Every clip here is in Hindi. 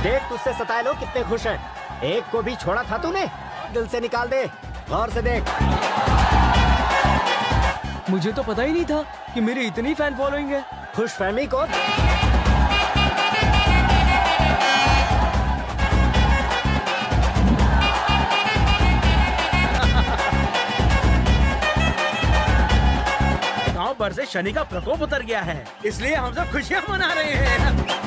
देख तुझसे सताए लोग कितने खुश हैं। एक को भी छोड़ा था तूने, दिल से निकाल दे, गौर से देख। मुझे तो पता ही नहीं था कि मेरी इतनी फैन फॉलोइंग है। खुशफहमी को गांव भर से शनि का प्रकोप उतर गया है, इसलिए हम सब खुशियां मना रहे हैं।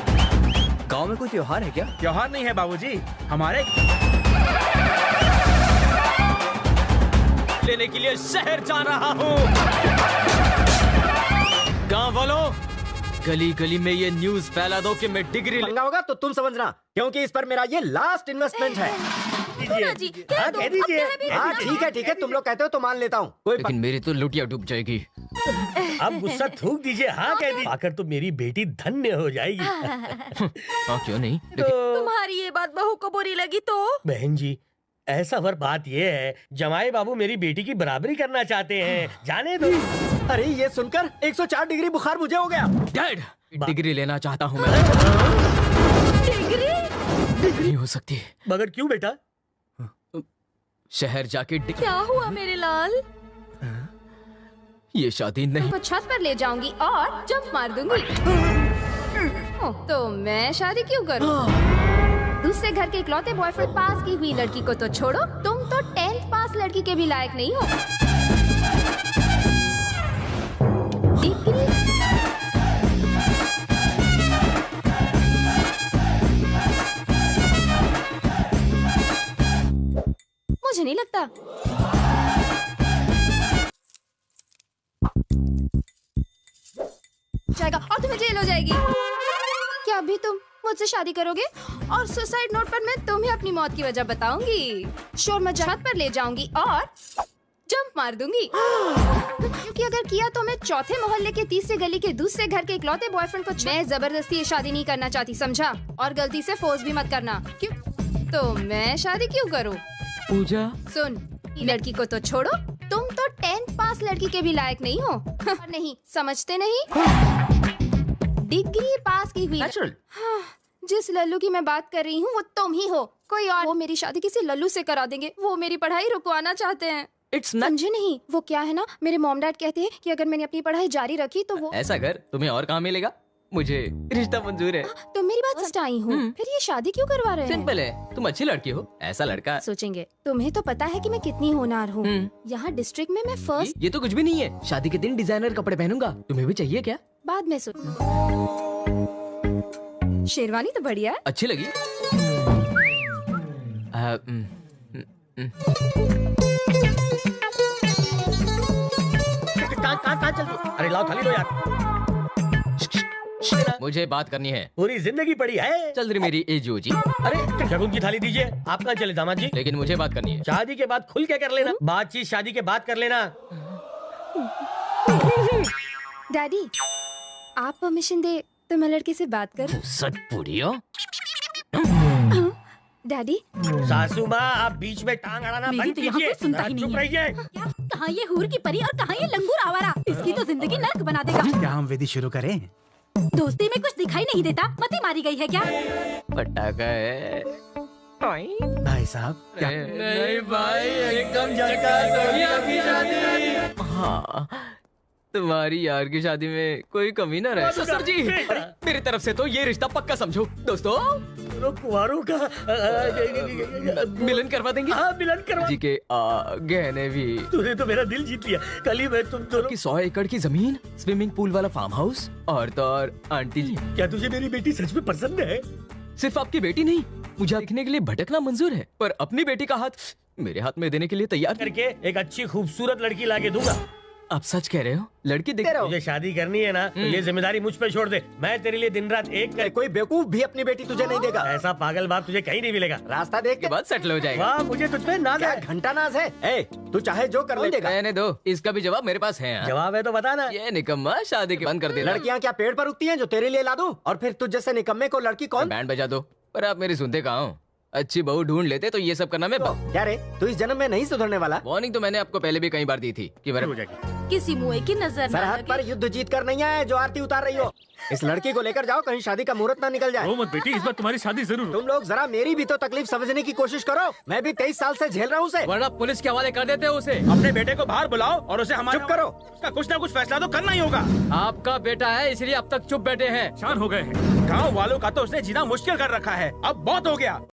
गांव में कोई त्योहार है क्या? त्योहार नहीं है बाबूजी, हमारे लेने के लिए शहर जा रहा हूँ। गांव वालों, गली गली में ये न्यूज़ फैला दो कि मैं डिग्री पंगा होगा तो तुम समझना, क्योंकि इस पर मेरा ये लास्ट इन्वेस्टमेंट है। हाँ कह दीजिए। हाँ ठीक है, तुम लोग कहते हो तो मान लेता हूँ। कोई लेकिन मेरी तो लुटिया डूब जाएगी। अब गुस्सा थूक दीजिए, हाँ कह दीजिए। आकर तो मेरी बेटी धन्य हो जाएगी। हाँ क्यों नहीं, लेकिन तुम्हारी ये बात बहू को बुरी लगी तो? बहन जी, ऐसा पर बात ये है, जमाई बाबू मेरी बेटी की बराबरी करना चाहते हैं, जाने दो। अरे ये सुनकर 104 डिग्री बुखार मुझे हो गया। डैड, डिग्री लेना चाहता हूँ मैं। डिग्री? नहीं हो सकती। मगर क्यों बेटा? शहर जाके क्या हुआ मेरे लाल? ये शादी नहीं। को छत पर ले जाऊंगी और जंप मार दूंगी। तो मैं शादी क्यों करूं? दूसरे घर के इकलौते बॉयफ्रेंड पास की हुई लड़की को तो छोड़ो, तुम तो 10th पास लड़की के भी लायक नहीं हो। डिग्री? मुझे नहीं लगता। जाएगा और तुम्हें जेल हो जाएगी। क्या अभी तुम मुझसे शादी करोगे? और सुसाइड नोट पर मैं तुम्हें अपनी मौत की वजह बताऊंगी। शोर मचा छत पर ले जाऊंगी और जंप मार दूंगी। क्योंकि अगर किया तो मैं चौथे मोहल्ले के तीसरे गली के दूसरे घर के इकलौते बॉयफ्रेंड को मैं जबरदस्ती ये शादी नहीं करना चाहती, समझा? और गलती से फोर्स भी मत करना। क्यों? तो मैं शादी क्यों करूं? पूजा, सुन, लड़की को तो छोड़ो, तुम तो 10th पास लड़की के भी लायक नहीं हो। नहीं समझते नहीं? डिग्री पास की हुई। नेचुरल। जिस लल्लू की मैं बात कर रही हूँ वो तुम ही हो। कोई और वो मेरी शादी किसी लल्लू से करा देंगे। वो मेरी पढ़ाई रुकवाना चाहते हैं। It's not. समझे नहीं? वो क्या है ना, मेरे मॉम डैड कहते हैं कि अगर मैंने अपनी पढ़ाई जारी रखी तो वो। ऐसा कर, तुम्हें और कहाँ मिलेगा? मुझे रिश्ता मंजूर है। तो मेरी बात फर्स्ट आई हूँ, फिर ये शादी क्यों करवा रहे हैं? सिंपल है, तुम अच्छी लड़की हो, ऐसा लड़का। सोचेंगे तुम्हें तो पता है कि मैं कितनी होनहार हूँ। यहाँ डिस्ट्रिक्ट में मैं फर्स्ट। ये तो कुछ भी नहीं है। शादी के दिन डिजाइनर कपड़े पहनूंगा। तुम्हें भी चाहिए क्या? बाद में सुन। शेरवानी तो बढ़िया है। अच्छी लगी? कहाँ चल? अरे लाओ थाली दो यार। मुझे बात करनी है। पूरी जिंदगी पड़ी है। चल रही मेरी एज हो जी। अरे शगुन की थाली दीजिए। आप कहाँ चले दामाद जी? लेकिन मुझे बात करनी है। शादी के बाद खुल के कर लेना। बातचीत शादी के बाद कर लेना। डैडी, आप परमिशन दे तो मैं लड़के से बात करूं? सच पूरी डैडी, सासू माँ, आप बीच में टांग अड़ाना बंद कीजिए। चुप रहिए। कहाँ ये हूर की परी और कहाँ ये लंगूर आवारा? इसकी तो जिंदगी नर्क बना देगा। क्या हम विधि शुरू करें? दोस्ती में कुछ दिखाई नहीं देता, मती मारी गई है क्या? पटाखा है। भाई साहब, क्या नहीं भाई, एकदम झकास होगी आपकी शादी। हाँ, तुम्हारी यार की शादी में कोई कमी ना रहे। ससुर जी, मेरी तरफ से तो ये रिश्ता पक्का समझो। दोस्तों, कुंवारों का मिलन करवा देंगे। हाँ, मिलन करवा जी के गहने भी। तूने तो मेरा दिल जीत लिया। कल ही मैं तुम दोनों की 100 एकड़ की जमीन, स्विमिंग पूल वाला फार्म हाउस और तो और आंटी जी। क्या तुझे मेरी बेटी सच में पसंद है? सिर्फ आपकी बेटी नहीं, मुझे देखने के लिए भटकना मंजूर है, पर अपनी बेटी का हाथ मेरे हाथ में देने के लिए तैयार करके एक अच्छी खूबसूरत लड़की लाके दूंगा। आप सच कह रहे हो? लड़की देख मुझे शादी करनी है ना, तो ये जिम्मेदारी मुझ पे छोड़ दे। मैं तेरे लिए दिन रात एक कर... कोई बेवकूफ भी अपनी बेटी तुझे नहीं देगा। ऐसा पागल बाप तुझे कहीं नहीं मिलेगा। रास्ता देख के बाद सेटल हो जाएगा। वाह, मुझे तुझ पे नाज क्या है। घंटा नाज है? ए, तू चाहे जो कर ले देगा। रहने दो, इसका भी जवाब मेरे पास है। जवाब है तो बताना। ये निकम्मा शादी के बंद कर दे। लड़कियाँ क्या पेड़ पर उगती हैं जो तेरे लिए ला दूं? और फिर तुझ जैसे निकम्मे को लड़की कौन? बैंड बजा दो। पर आप मेरी सुनते कहाँ हो? अच्छी बहू ढूंढ लेते तो ये सब करना मैं क्या रे, तू इस जन्म में नहीं सुधरने वाला? वार्निंग तो मैंने आपको पहले भी कई बार दी थी कि मेरे हो जाएगी। किसी मुए की नजर न सरहद लगे। पर युद्ध जीत कर नहीं आए जो आरती उतार रही हो। इस लड़की को लेकर जाओ, कहीं शादी का मुहूर्त ना निकल जाए। रो मत बेटी, इस बार तुम्हारी शादी जरूर। तुम लोग जरा मेरी भी तो तकलीफ समझने की कोशिश करो। मैं भी 23 साल से झेल रहा हूँ उसे। वरना पुलिस के हवाले कर देते हैं उसे। अपने बेटे को बाहर बुलाओ और उसे हमारे चुप करो। उसका कुछ ना कुछ फैसला तो करना ही होगा। आपका बेटा है इसलिए अब तक चुप बैठे हैं। शान हो गए हैं। गांव वालों का तो उसने जीना मुश्किल कर रखा है। अब बहुत हो गया।